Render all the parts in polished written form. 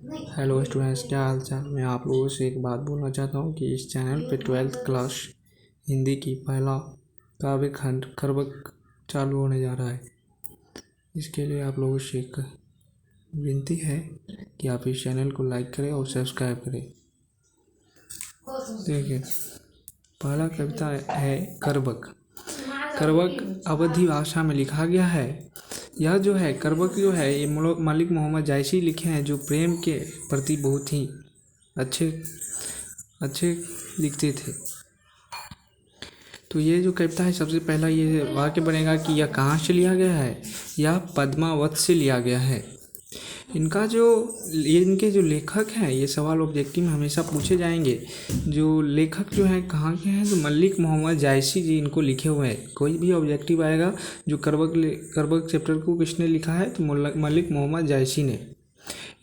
Hello students, क्या हाल चाल। मैं आप लोगों से एक बात बोलना चाहता हूँ कि इस चैनल पे 12th क्लास हिंदी की पहला काव्य खंड खरबक चालू होने जा रहा है। इसके लिए आप लोगों से एक विनती है कि आप इस चैनल को लाइक करें और सब्सक्राइब करें। देखिए, पहला कविता है करबक। करबक अवधी भाषा में लिखा गया है। यह जो है करबक जो है ये मलिक मोहम्मद जायसी लिखे हैं, जो प्रेम के प्रति बहुत ही अच्छे अच्छे लिखते थे। तो ये जो कविता है, सबसे पहला ये वाक्य बनेगा कि यह कहाँ से लिया गया है। यह पद्मावत से लिया गया है। इनके जो लेखक हैं, ये सवाल ऑब्जेक्टिव में हमेशा पूछे जाएंगे। जो लेखक जो हैं कहाँ के हैं, तो मलिक मोहम्मद जायसी जी इनको लिखे हुए हैं। कोई भी ऑब्जेक्टिव आएगा जो करबक चैप्टर को किसने लिखा है, तो मलिक मोहम्मद जायसी ने।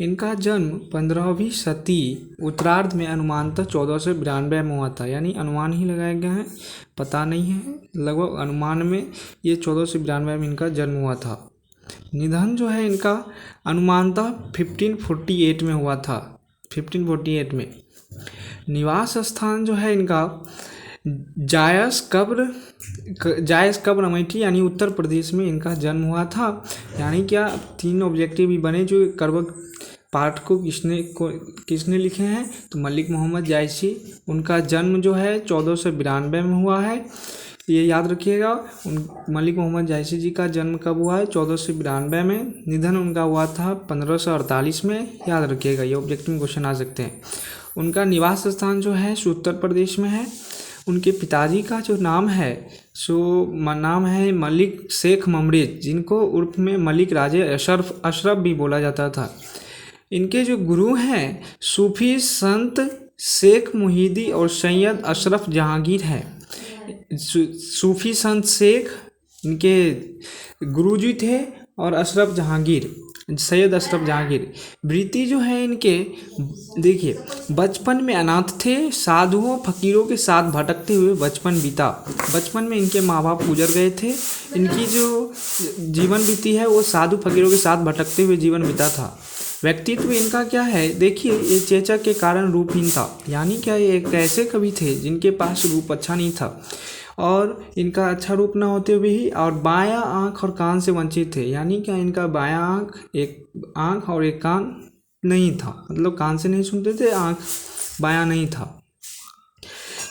इनका जन्म 15वीं शती उत्तरार्ध में अनुमानतः 1492 में हुआ था। यानी अनुमान ही लगाया गया है, पता नहीं है, लगभग अनुमान में ये 1492 में इनका जन्म हुआ था। निधन जो है इनका अनुमानतः 1548 में हुआ था। 1548 में। निवास स्थान जो है इनका जायस कब्र अमेठी यानी उत्तर प्रदेश में इनका जन्म हुआ था। यानी क्या 3 ऑब्जेक्टिव भी बने जो करबक पाठ को किसने लिखे हैं, तो मलिक मोहम्मद जायसी। उनका जन्म जो है 1492 में हुआ है, ये याद रखिएगा। मलिक मोहम्मद जायसी जी का जन्म कब हुआ है, 1492 में। निधन उनका हुआ था 1548 में, याद रखिएगा। ये ऑब्जेक्टिव में क्वेश्चन आ सकते हैं। उनका निवास स्थान जो है सो उत्तर प्रदेश में है। उनके पिताजी का जो नाम है नाम है मलिक शेख ममरेज, जिनको उर्फ में मलिक राजे अशरफ भी बोला जाता था। इनके जो गुरु हैं सूफी संत शेख मुहीदी और सैयद अशरफ जहांगीर हैं। सूफी संत शेख इनके गुरुजी थे और सैयद अशरफ जहांगीर। वृत्ति जो है इनके, देखिए, बचपन में अनाथ थे, साधुओं फकीरों के साथ भटकते हुए बचपन बीता। बचपन में इनके माँ बाप गुजर गए थे। इनकी जो जीवन बीती है वो साधु फकीरों के साथ भटकते हुए जीवन बीता था। व्यक्तित्व इनका क्या है, देखिए, ये चेचक के कारण रूपहीन था। यानी क्या ये एक ऐसे कवि थे जिनके पास रूप अच्छा नहीं था, और इनका अच्छा रूप ना होते हुए ही और बायां आँख और कान से वंचित थे। यानी क्या इनका बायां एक आँख और एक कान नहीं था, मतलब कान से नहीं सुनते थे, आँख बायां नहीं था।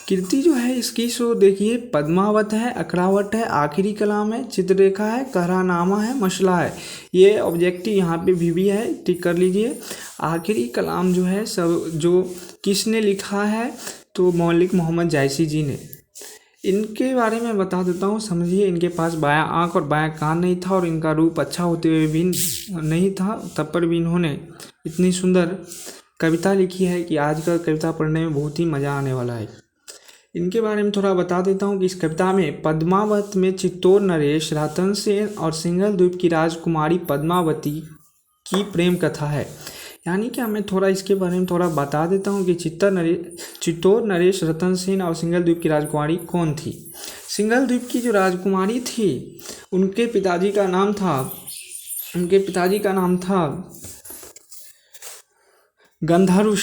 कृति जो है इसकी सो देखिए, पद्मावत है, अकरावट है, आखिरी कलाम है, चित्ररेखा है, कहरानामा है, मसला है। ये ऑब्जेक्टिव यहाँ पे भी है, टिक कर लीजिए। आखिरी कलाम जो है सब जो किसने लिखा है, तो मलिक मोहम्मद जायसी जी ने। इनके बारे में बता देता हूँ, समझिए। इनके पास बायां आँख और बायां कान नहीं था, और इनका रूप अच्छा होते हुए भी नहीं था, तब पर भी इन्होंने इतनी सुंदर कविता लिखी है कि आज का कविता पढ़ने में बहुत ही मज़ा आने वाला है। इनके बारे में थोड़ा बता देता हूँ कि इस कविता में पद्मावत में चित्तौड़ नरेश, रतन सेन और सिंघल द्वीप की राजकुमारी पद्मावती की प्रेम कथा है। यानी कि मैं थोड़ा इसके बारे में थोड़ा बता देता हूँ कि चित्तौड़ नरेश, रतन सेन और सिंघल द्वीप की राजकुमारी कौन थी। सिंघल द्वीप की जो राजकुमारी थी, उनके पिताजी का नाम था गंधर्व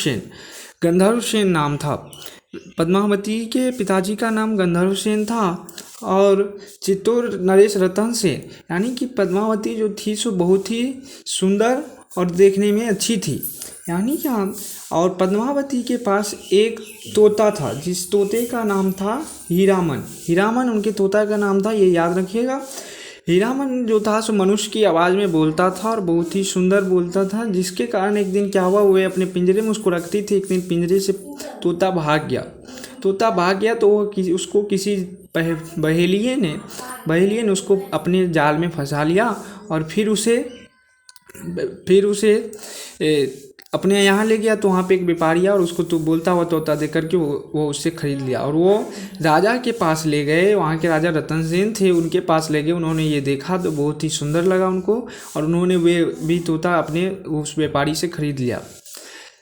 सेन नाम था। पद्मावती के पिताजी का नाम गंधर्व सेन था, और चित्तौड़ नरेश रतन सेन। यानी कि पद्मावती जो थी सो बहुत ही सुंदर और देखने में अच्छी थी। यानी क्या, और पद्मावती के पास एक तोता था, जिस तोते का नाम था हीरामन उनके तोता का नाम था, ये याद रखिएगा। हीरामन जो था सो मनुष्य की आवाज़ में बोलता था और बहुत ही सुंदर बोलता था, जिसके कारण एक दिन क्या हुआ, वे अपने पिंजरे में उसको रखती थी। एक दिन पिंजरे से तोता भाग गया तो उसको किसी बहेलिये ने उसको अपने जाल में फंसा लिया, और फिर उसे अपने यहाँ ले गया। तो वहाँ पे एक व्यापारी आया और उसको तो बोलता हुआ तोता देख करके वो उससे खरीद लिया, और वो राजा के पास ले गए। वहाँ के राजा रतन सेन थे, उनके पास ले गए। उन्होंने ये देखा तो बहुत ही सुंदर लगा उनको, और उन्होंने वे भी तोता अपने उस व्यापारी से खरीद लिया।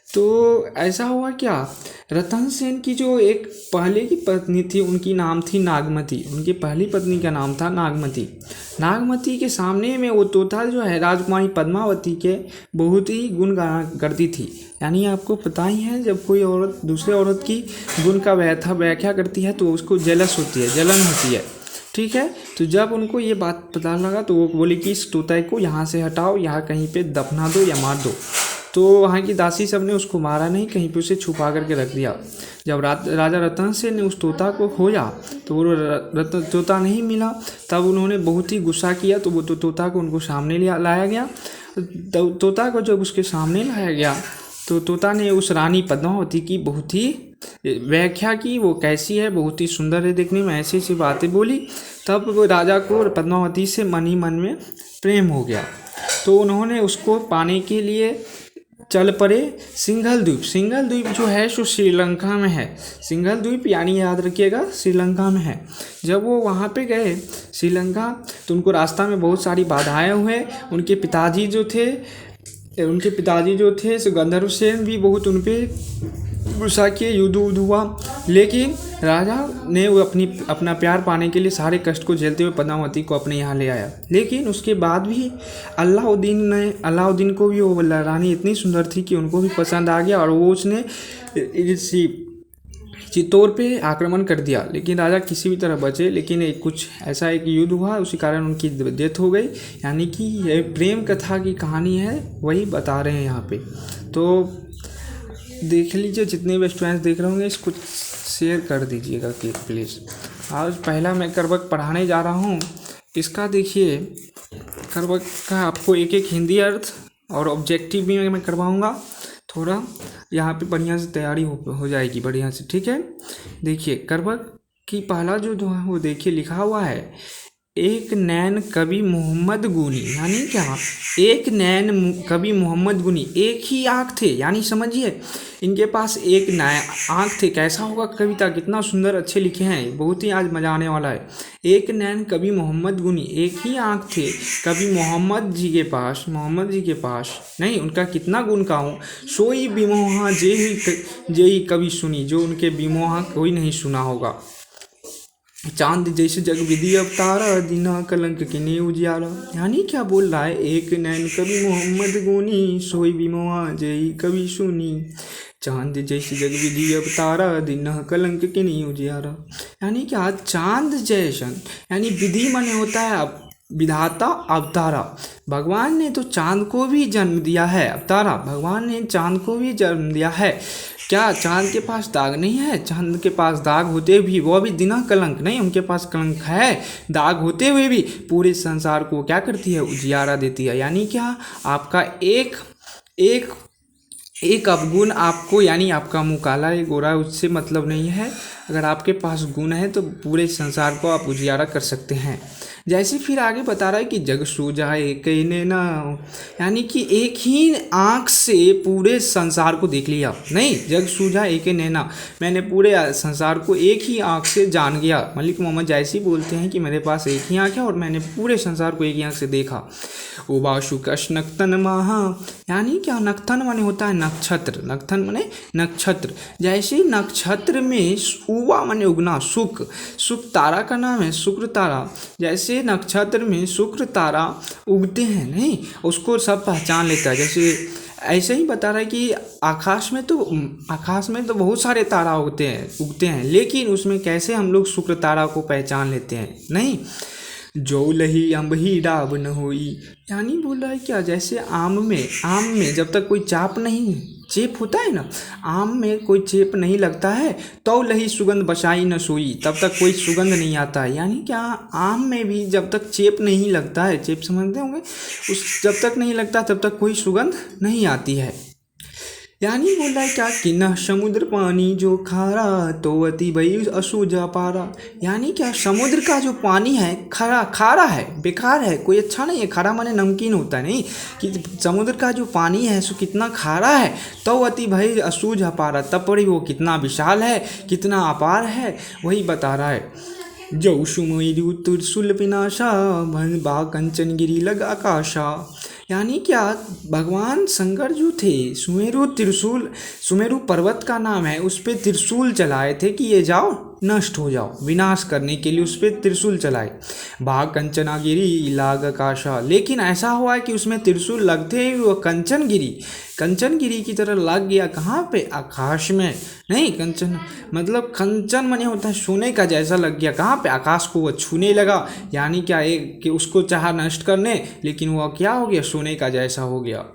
तो ऐसा हुआ क्या, रतन सेन की जो एक पहले की पत्नी थी उनकी नाम थी नागमती, उनकी पहली पत्नी का नाम था नागमती। नागमती के सामने में वो तोता जो है राजकुमारी पद्मावती के बहुत ही गुण गाया करती थी। यानी आपको पता ही है, जब कोई औरत दूसरे औरत की गुण का व्याख्या करती है तो उसको जलस होती है, जलन होती है, ठीक है। तो जब उनको ये बात पता लगा तो वो बोली कि इस तोते को यहाँ से हटाओ, यहाँ कहीं पे दफना दो या मार दो। तो वहाँ की दासी सब ने उसको मारा नहीं, कहीं पे उसे छुपा करके रख दिया। जब राजा रतन सेन ने उस तोता को खोजा तो वो तोता नहीं मिला। तब उन्होंने बहुत ही गुस्सा किया, तो वो तोता को उनको सामने लाया गया। तोता को जब उसके सामने लाया गया तो तोता ने उस रानी पद्मावती की बहुत ही व्याख्या की, वो कैसी है, बहुत ही सुंदर है देखने में, ऐसी ऐसी बातें बोली। तब वो राजा को पद्मावती से मन ही मन में प्रेम हो गया। तो उन्होंने उसको पाने के लिए चल पड़े सिंघल द्वीप। सिंघल द्वीप जो है सो श्रीलंका में है। सिंघल द्वीप यानी याद रखिएगा श्रीलंका में है। जब वो वहाँ पे गए श्रीलंका तो उनको रास्ता में बहुत सारी बाधाएं हुए। उनके पिताजी जो थे सो गंधर्व सेन भी बहुत उन पर गुस्सा किए, युद्ध हुआ। लेकिन राजा ने वो अपना प्यार पाने के लिए सारे कष्ट को झेलते हुए पद्मावती को अपने यहाँ ले आया। लेकिन उसके बाद भी अलाउद्दीन को भी वो रानी इतनी सुंदर थी कि उनको भी पसंद आ गया और वो उसने चित्तौड़ पे आक्रमण कर दिया। लेकिन राजा किसी भी तरह बचे। लेकिन कुछ ऐसा एक युद्ध हुआ, उसी कारण उनकी डेथ हो गई। यानी कि ये प्रेम कथा की कहानी है, वही बता रहे हैं यहाँ पे। तो देख लीजिए, जितने भी स्टूडेंट्स देख रहे होंगे इसको शेयर कर दीजिएगा कि प्लीज़। आज पहला मैं करवक पढ़ाने जा रहा हूँ। इसका देखिए, करवक का आपको एक एक हिंदी अर्थ और ऑब्जेक्टिव भी मैं करवाऊँगा। थोड़ा यहाँ पे बढ़िया से तैयारी हो जाएगी बढ़िया से, ठीक है। देखिए करवक की पहला जो है वो देखिए लिखा हुआ है, एक नैन कवि मोहम्मद गुनी। यानी क्या, एक नैन कवि मोहम्मद गुनी, एक ही आँख थे। यानी समझिए इनके पास एक आँख थे। कैसा होगा कविता, कितना सुंदर अच्छे लिखे हैं, बहुत ही आज मजा आने वाला है। एक नैन कवि मोहम्मद गुनी, एक ही आँख थे कवि मोहम्मद जी के पास नहीं, उनका कितना गुण गाऊं। सोई बिमोहा जे ही कवि सुनी, जो उनके बिमोहा कोई नहीं सुना होगा। चांद जैसे जग विधि अवतारा, दिना कलंक किने उजियारा। यानी क्या बोल रहा है, एक नैन कवि मोहम्मद गुनी, सोई बिमोहा जय कवि सुनी। चांद जैसे जग विधि अवतारा, दिना कलंक किने उजियारा। यानी क्या, चांद जैसन, यानी विधि माने होता है विधाता, अवतारा। भगवान ने तो चांद को भी जन्म दिया है, अवतारा भगवान ने चांद को भी जन्म दिया है। क्या चांद के पास दाग नहीं है? चांद के पास दाग होते भी वो भी बिना कलंक नहीं, उनके पास कलंक है। दाग होते हुए भी पूरे संसार को क्या करती है, उजियारा देती है। यानी क्या, आपका एक अवगुण आपको, यानी आपका मुँह काला है गोरा, उससे मतलब नहीं है। अगर आपके पास गुण है तो पूरे संसार को आप उजियारा कर सकते हैं। जैसे फिर आगे बता रहा है कि जग सूझा एक नैना, यानी कि एक ही आँख से पूरे संसार को देख लिया। नहीं, जग सूझा एक नैना, मैंने पूरे संसार को एक ही आँख से जान गया। मलिक मोहम्मद जैसी बोलते हैं कि मेरे पास एक ही आँख है और मैंने पूरे संसार को एक ही आँख से देखा। उबाशुकश नक्तन महा, यानी क्या, नक्तन माने होता है नक्षत्र, नक्तन माने नक्षत्र। जैसे नक्षत्र में उवा माने उगना, शुक्र तारा का नाम है शुक्र तारा। जैसे नक्षत्र में शुक्र तारा उगते हैं, नहीं, उसको सब पहचान लेता है। जैसे ऐसे ही बता रहा है कि आकाश में तो बहुत सारे तारा उगते हैं, लेकिन उसमें कैसे हम लोग शुक्र तारा को पहचान लेते हैं, नहीं। जो लही अम्बही डाब न होई, यानी बोल रहा है क्या, जैसे आम में जब तक कोई चेप होता है ना, आम में कोई चेप नहीं लगता है तो लही सुगंध बसाई न सोई, तब तक कोई सुगंध नहीं आता है। यानी क्या, आम में भी जब तक चेप नहीं लगता है, चेप समझते होंगे, जब तक नहीं लगता तब तक कोई सुगंध नहीं आती है। यानी बोल रहा है क्या, कि न समुद्र पानी जो खारा, तो अति भई असूझा पारा। यानी क्या, समुद्र का जो पानी है खारा है, बेकार है, कोई अच्छा नहीं है। खारा माने नमकीन होता है, नहीं, कि समुद्र का जो पानी है सो कितना खारा है। तो अति भई असूझा पारा, तब पर वो कितना विशाल है, कितना अपार है, वही बता रहा है। जो सुमयु त्रिशूल पिनाशा, बा कंचन गिरी लग आकाशा। यानी क्या, भगवान शंकर जो थे सुमेरु पर्वत का नाम है, उस पे त्रिशूल चलाए थे कि ये जाओ नष्ट हो जाओ, विनाश करने के लिए उस पे त्रिशूल चलाए। भाग कंचनागिरी लाग आकाशा, लेकिन ऐसा हुआ कि उसमें त्रिशूल लगते ही वो कंचनगिरी की तरह लग गया। कहाँ पे? आकाश में। नहीं, कंचन मतलब कंचन माने होता है सोने का जैसा लग गया। कहाँ पे? आकाश को वो छूने लगा। यानी क्या, एक कि उसको चाहा नष्ट करने, लेकिन वो क्या हो गया? सोने का जैसा हो गया।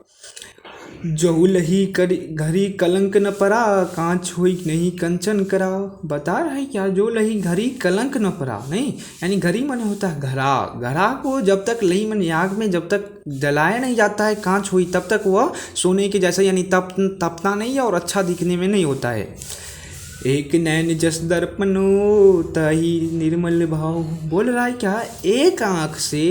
जहु लही घरी कलंक न परा, कांच हुई नहीं कंचन करा। बता रहा है क्या, जो लही घरी कलंक न परा। नहीं, यानी घरी माने होता है घरा को जब तक लही माने आग में जब तक जलाया नहीं जाता है, कांच हुई, तब तक वह सोने के जैसा यानी तपता नहीं है और अच्छा दिखने में नहीं होता है। एक नैन जस दर्पणो तही निर्मल भाव। बोल रहा है क्या, एक आँख से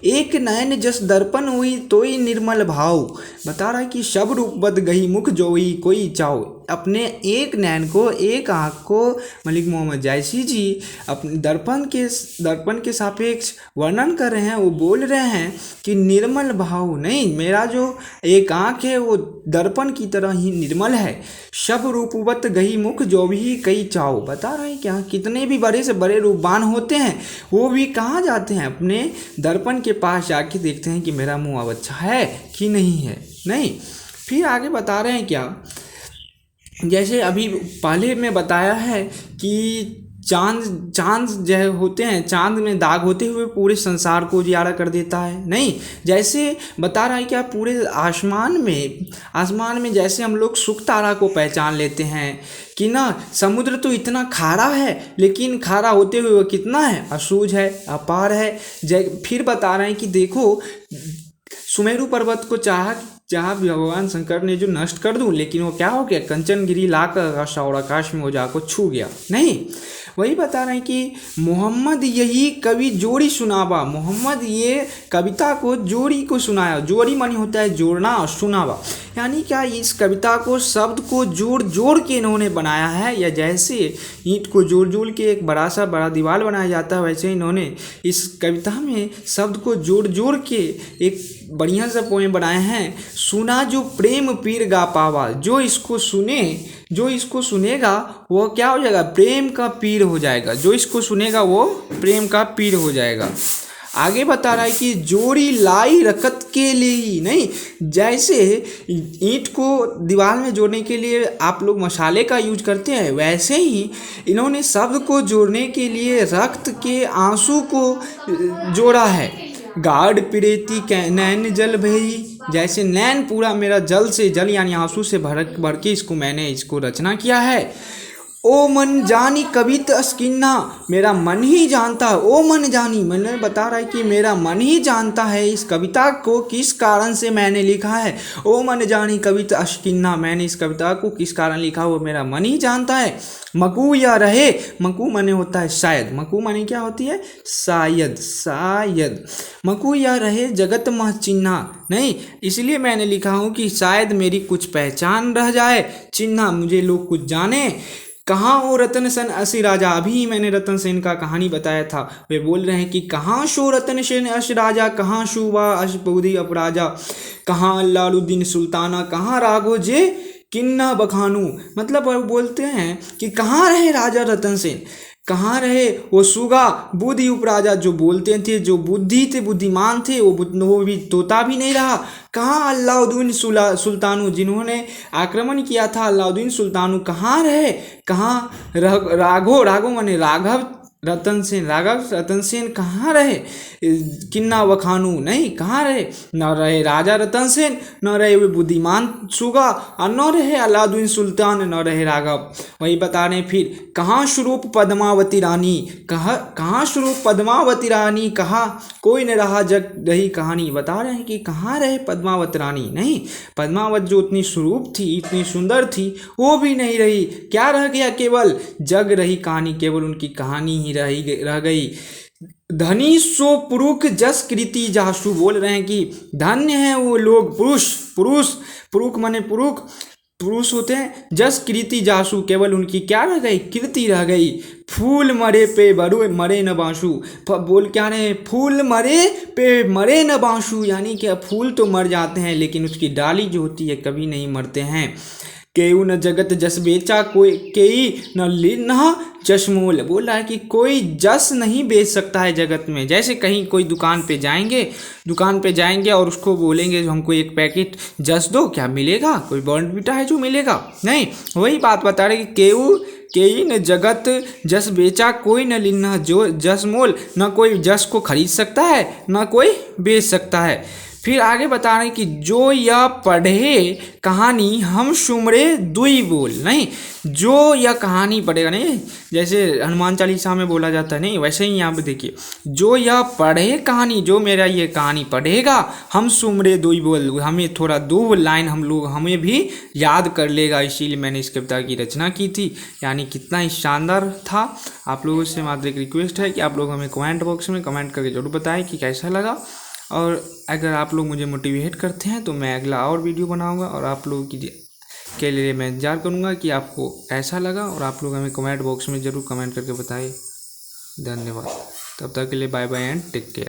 एक नैन जस दर्पण हुई तो ही निर्मल भाव। बता रहा है कि सब रूप बद गई मुख जोई कोई चाओ। अपने एक नैन को, एक आँख को मलिक मोहम्मद जायसी जी अपने दर्पण के सापेक्ष वर्णन कर रहे हैं। वो बोल रहे हैं कि निर्मल भाव नहीं, मेरा जो एक आँख है वो दर्पण की तरह ही निर्मल है। सब रूपवत गई मुख जो भी कई चाओ। बता रहे हैं क्या, कितने भी बड़े से बड़े रूपवान होते हैं वो भी कहाँ जाते हैं? अपने दर्पण के पास जाके देखते हैं कि मेरा मुँह अब अच्छा है कि नहीं है। नहीं, फिर आगे बता रहे हैं क्या, जैसे अभी पहले में बताया है कि चांद जो होते हैं, चांद में दाग होते हुए पूरे संसार को उजियारा कर देता है। नहीं, जैसे बता रहा है कि आप पूरे आसमान में जैसे हम लोग सुख तारा को पहचान लेते हैं कि ना, समुद्र तो इतना खारा है, लेकिन खारा होते हुए वो कितना है? असूझ है, अपार है। फिर बता रहे हैं कि देखो, सुमेरु पर्वत को चाहा भगवान शंकर ने जो नष्ट कर दूं, लेकिन वो क्या हो गया? कंचनगिरी लाकर और आकाश में वो जाकर छू गया। नहीं, वही बता रहे हैं कि मोहम्मद यही कवि जोड़ी सुनावा। मोहम्मद ये कविता को जोड़ी को सुनाया। जोड़ी मानी होता है जोड़ना और सुनावा, यानी क्या, इस कविता को शब्द को जोड़ के इन्होंने बनाया है। या जैसे ईंट को जोड़ के एक बड़ा दीवार बनाया जाता है, वैसे इन्होंने इस कविता में शब्द को जोड़ के एक बढ़िया सा पोएम बनाए हैं। सुना जो प्रेम पीर गा पावा, जो इसको सुनेगा वो क्या हो जाएगा? प्रेम का पीर हो जाएगा। जो इसको सुनेगा वो प्रेम का पीर हो जाएगा। आगे बता रहा है कि जोड़ी लाई रकत के लिए। नहीं, जैसे ईंट को दीवार में जोड़ने के लिए आप लोग मसाले का यूज करते हैं, वैसे ही इन्होंने शब्द को जोड़ने के लिए रक्त के आंसू को जोड़ा है। गाढ़ प्रीति नैन जल भई, जैसे नैन पूरा मेरा जल यानी आंसू से भर के मैंने इसको रचना किया है। ओ मन जानी कवित अस्किन्ना, मेरा मन ही जानता है। ओ मन जानी, मैंने बता रहा है कि मेरा मन ही जानता है इस कविता को किस कारण से मैंने लिखा है। ओ मन जानी कवित अस्किन्ना, मैंने इस कविता को किस कारण लिखा वो मेरा मन ही जानता है। मकू या रहे, मकू माने होता है शायद, मकू माने क्या होती है? शायद। मकू या रहे जगत मह चिन्हा, नहीं, इसलिए मैंने लिखा हूँ कि शायद मेरी कुछ पहचान रह जाए, चिन्हा मुझे लोग कुछ जाने। कहाँ हो रतन सेन असी राजा, अभी मैंने रतन सेन का कहानी बताया था। वे बोल रहे हैं कि कहाँ शो रतन सेन अश राजा, कहाँ शुवा अशपौदी अपराजा, कहाँ अल्लाउद्दीन सुल्ताना, कहाँ राघो जे किन्ना बखानू। मतलब वो बोलते हैं कि कहाँ रहे राजा रतन सेन, कहाँ रहे वो सुगा बुद्धि उपराजा, जो बोलते थे, जो बुद्धि थे, बुद्धिमान थे, वो भी तोता भी नहीं रहा। कहाँ अल्लाउद्दीन सुल्तानू, जिन्होंने आक्रमण किया था, अल्लाउद्दीन सुल्तानू कहाँ रहे? कहाँ राघो माने राघव रतन सेन कहाँ रहे? किन्ना बखानू, नहीं, कहाँ रहे? न रहे राजा रतन सेन, न रहे वे बुद्धिमान सुगा, और न रहे अलाउद्दीन सुल्तान, न रहे राघव। वही बता रहे फिर, कहाँ स्वरूप पद्मावती रानी, कहाँ स्वरूप पद्मावती रानी, कहाँ कोई न रहा जग रही कहानी। बता रहे हैं कि कहाँ रहे पद्मावती रानी। नहीं, पद्मावत जो इतनी स्वरूप थी, इतनी सुंदर थी, वो भी नहीं रही। क्या रह गया? केवल जग रही कहानी, केवल उनकी कहानी ही रह गई। धनी सो पुरुष जस कृति जासु, बोल रहे हैं कि धन्य है वो लोग पुरुष माने पुरुष होते हैं। जस कृति जासु, केवल उनकी क्या रह गई? कीर्ति रह गई। फूल मरे पे बरू मरे न बांसु। बोल क्या रहे हैं, फूल मरे पे मरे न बांसु, यानी कि फूल तो मर जाते हैं लेकिन उसकी डाली जो होती है कभी नहीं मरते हैं। केऊ न जगत जस बेचा कोई केई न लिन्हा जस मोल। बोल रहा है कि कोई जस नहीं बेच सकता है जगत में। जैसे कहीं कोई दुकान पे जाएंगे और उसको बोलेंगे हमको एक पैकेट जस दो, क्या मिलेगा? कोई बॉर्नविटा है जो मिलेगा? नहीं। वही बात बता रहे कि केऊ केई न जगत जस बेचा कोई न लिन्हा जो जस मोल। न कोई जस को खरीद सकता है न कोई बेच सकता है। फिर आगे बता रहे हैं कि जो यह पढ़े कहानी हम सुमरे दुई बोल। नहीं, जो यह कहानी पढ़ेगा, नहीं जैसे हनुमान चालीसा में बोला जाता है, नहीं वैसे ही यहाँ पे देखिए, जो यह पढ़े कहानी, जो मेरा ये कहानी पढ़ेगा हम सुमरे दुई बोल, हमें थोड़ा दो लाइन हमें भी याद कर लेगा। इसीलिए मैंने इस कविता की रचना की थी। यानी कितना ही शानदार था। आप लोगों से मात्र एक रिक्वेस्ट है कि आप लोग हमें कमेंट बॉक्स में कमेंट करके जरूर बताएं कि कैसा लगा। और अगर आप लोग मुझे मोटिवेट करते हैं तो मैं अगला और वीडियो बनाऊंगा और आप लोगों के लिए मैं इंतजार करूंगा कि आपको कैसा लगा। और आप लोग हमें कमेंट बॉक्स में ज़रूर कमेंट करके बताएं। धन्यवाद। तब तक के लिए bye bye and take care.